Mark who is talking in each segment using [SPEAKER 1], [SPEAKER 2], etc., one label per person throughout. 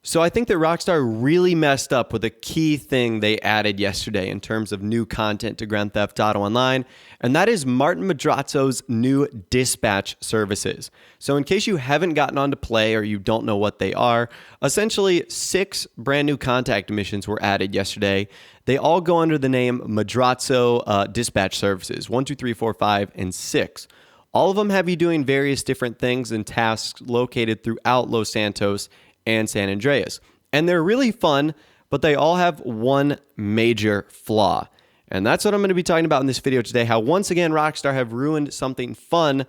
[SPEAKER 1] So I think that Rockstar really messed up with a key thing they added yesterday in terms of new content to Grand Theft Auto Online, and that is Martin Madrazo's new dispatch services. So in case you haven't gotten on to play or you don't know what they are, essentially 6 brand new contact missions were added yesterday. They all go under the name Madrazo dispatch services, 1, 2, 3, 4, 5, and 6. All of them have you doing various different things and tasks located throughout Los Santos and San Andreas. And they're really fun, but they all have one major flaw. And that's what I'm going to be talking about in this video today, how once again Rockstar have ruined something fun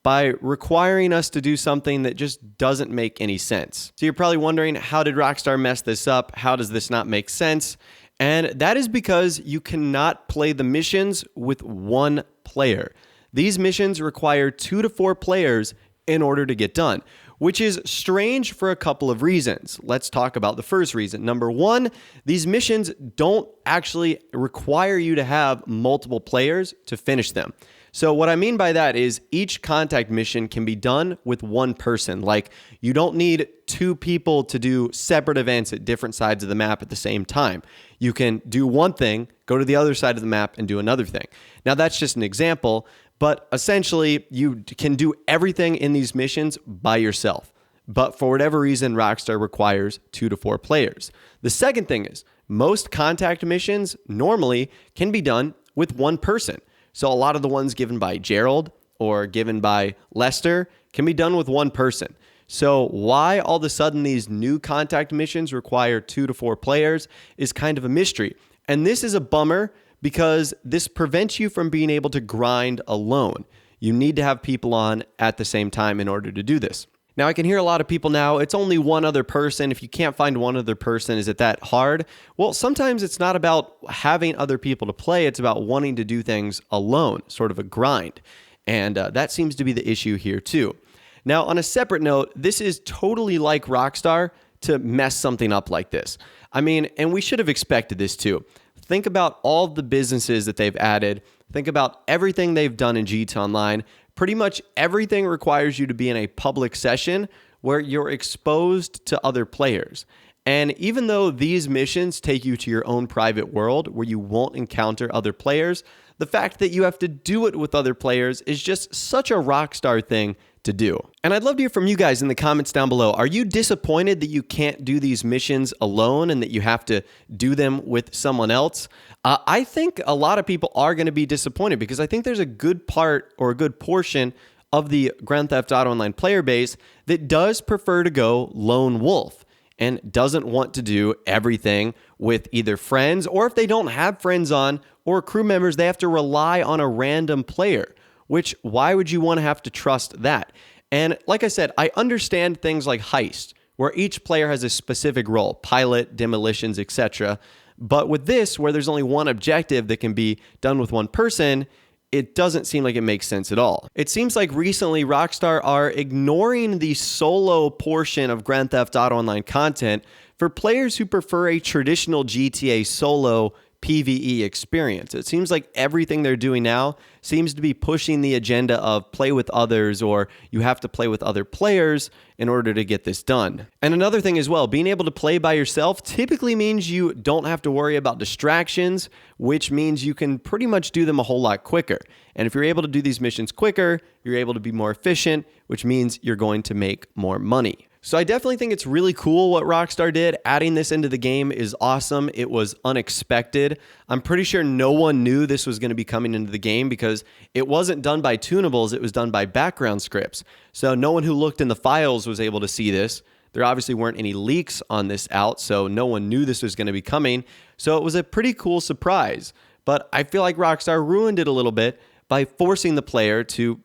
[SPEAKER 1] by requiring us to do something that just doesn't make any sense. So you're probably wondering, how did Rockstar mess this up? How does this not make sense? And that is because you cannot play the missions with one player. These missions require 2 to 4 players in order to get done, which is strange for a couple of reasons. Let's talk about the first reason. Number 1, these missions don't actually require you to have multiple players to finish them. So what I mean by that is each contact mission can be done with one person. Like, you don't need 2 people to do separate events at different sides of the map at the same time. You can do one thing, go to the other side of the map, and do another thing. Now, that's just an example, but essentially, you can do everything in these missions by yourself. But for whatever reason, Rockstar requires 2 to 4 players. The second thing is, most contact missions normally can be done with one person. So a lot of the ones given by Gerald or given by Lester can be done with one person. So why all of a sudden these new contact missions require 2 to 4 players is kind of a mystery. And this is a bummer because this prevents you from being able to grind alone. You need to have people on at the same time in order to do this. Now, I can hear a lot of people now, it's only one other person. If you can't find one other person, is it that hard? Well, sometimes it's not about having other people to play. It's about wanting to do things alone, sort of a grind. And that seems to be the issue here too. Now, on a separate note, this is totally like Rockstar to mess something up like this. I mean, and we should have expected this too. Think about all the businesses that they've added. Think about everything they've done in GTA Online. Pretty much everything requires you to be in a public session where you're exposed to other players. And even though these missions take you to your own private world where you won't encounter other players, the fact that you have to do it with other players is just such a Rockstar thing to do. And I'd love to hear from you guys in the comments down below. Are you disappointed that you can't do these missions alone and that you have to do them with someone else? I think a lot of people are going to be disappointed because I think there's a good part or a good portion of the Grand Theft Auto Online player base that does prefer to go lone wolf and doesn't want to do everything with either friends, or if they don't have friends on or crew members, they have to rely on a random player. Which, why would you want to have to trust that? And like I said, I understand things like Heist, where each player has a specific role, pilot, demolitions, etc. But with this, where there's only one objective that can be done with one person, it doesn't seem like it makes sense at all. It seems like recently Rockstar are ignoring the solo portion of Grand Theft Auto Online content for players who prefer a traditional GTA solo PvE experience. It seems like everything they're doing now seems to be pushing the agenda of play with others, or you have to play with other players in order to get this done. And another thing as well, being able to play by yourself typically means you don't have to worry about distractions, which means you can pretty much do them a whole lot quicker. And if you're able to do these missions quicker, you're able to be more efficient, which means you're going to make more money. So I definitely think it's really cool what Rockstar did. Adding this into the game is awesome. It was unexpected. I'm pretty sure no one knew this was going to be coming into the game because it wasn't done by tunables. It was done by background scripts. So no one who looked in the files was able to see this. There obviously weren't any leaks on this out, so no one knew this was going to be coming. So it was a pretty cool surprise. But I feel like Rockstar ruined it a little bit by forcing the player to,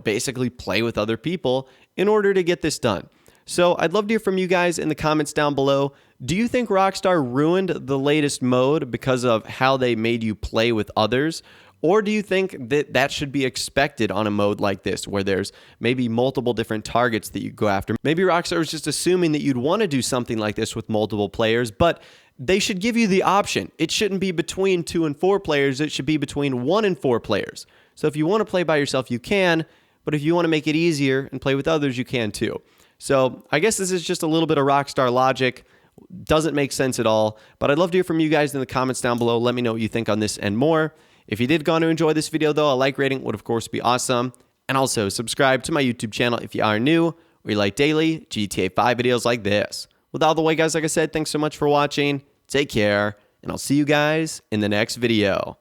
[SPEAKER 1] basically play with other people in order to get this done. So I'd love to hear from you guys in the comments down below. Do you think Rockstar ruined the latest mode because of how they made you play with others? Or do you think that that should be expected on a mode like this, where there's maybe multiple different targets that you go after? Maybe Rockstar was just assuming that you'd want to do something like this with multiple players, but they should give you the option. It shouldn't be between 2 and 4 players. It should be between 1 and 4 players. So if you want to play by yourself, you can, but if you want to make it easier and play with others, you can too. So I guess this is just a little bit of Rockstar logic. doesn't make sense at all. But I'd love to hear from you guys in the comments down below. Let me know what you think on this and more. If you did go on to enjoy this video, though, a like rating would, of course, be awesome. And also subscribe to my YouTube channel if you are new or you like daily GTA 5 videos like this. With all the way, guys, like I said, thanks so much for watching. Take care, and I'll see you guys in the next video.